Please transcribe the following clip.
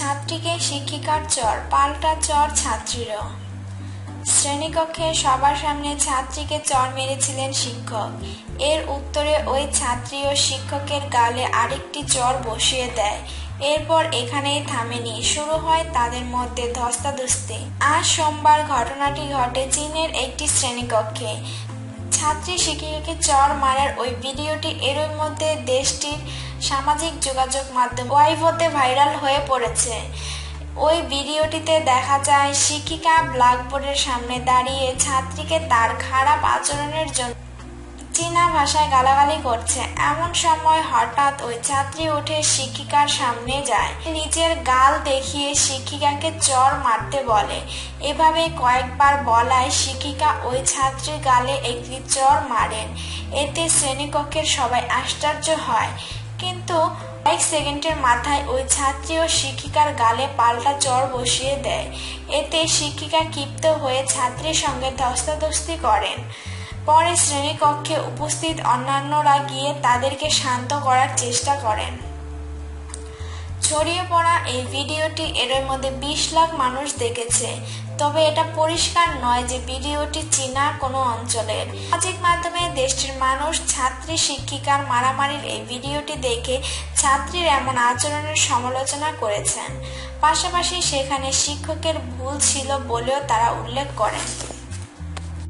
ছাত্রীকে শিক্ষিকার চর, পাল্টা চর ছাত্রীরও। শ্রেণীকক্ষে সবার সামনে ছাত্রীকে চর মেরেছিলেন শিক্ষক। এর উত্তরে ওই ছাত্রীও শিক্ষকের গালে আরেকটি চর বসিয়ে দেয়। এরপর এখানেই থামেনি, শুরু হয় তাদের মধ্যে ধস্তাধস্তি। আজ সোমবার ঘটনাটি ঘটে চীনের একটি শ্রেণীকক্ষে। ছাত্রী শিক্ষিকাকে চর মারার ওই ভিডিওটি এরই মধ্যে দেশটির সামাজিক যোগাযোগ মাধ্যম ওয়াইবোতে ভাইরাল হয়ে পড়েছে। ওই ভিডিওটিতে দেখা যায় শিক্ষিকা ব্ল্যাকবোর্ডের সামনে দাঁড়িয়ে ছাত্রীকে তার খারাপ আচরণের জন্য চীনা ভাষায় গালাগালি করছে। এমন সময় হঠাৎ ওই ছাত্রী উঠে শিক্ষিকার সামনে যায়, নিজের গাল দেখিয়ে শিক্ষিকাকে চর মারতে বলে। এভাবে কয়েকবার বলায় শিক্ষিকা ওই ছাত্রীর গালে একটি চর মারেন। এতে শ্রেণীকক্ষের সবাই আশ্চর্য হয়, কিন্তু কয়েক সেকেন্ডের মাথায় ওই ছাত্রী ও শিক্ষিকার গালে পাল্টা চর বসিয়ে দেয়। এতে শিক্ষিকা ক্ষিপ্ত হয়ে ছাত্রীর সঙ্গে ধস্তাধস্তি করেন। পরে শ্রেণীকক্ষে উপস্থিত অন্যান্যরা গিয়ে তাদেরকে শান্ত করার চেষ্টা করেন। ছড়িয়ে পড়া এই ভিডিওটি এর মধ্যে 20 লাখ মানুষ দেখেছে। তবে এটা পরিষ্কার নয় যে ভিডিওটি চীনা কোনো অঞ্চলের। সামাজিক মাধ্যমে দেশটির মানুষ ছাত্রী শিক্ষিকার মারামারির এই ভিডিওটি দেখে ছাত্রীর এমন আচরণের সমালোচনা করেছেন। পাশাপাশি সেখানে শিক্ষকের ভুল ছিল বলেও তারা উল্লেখ করেন।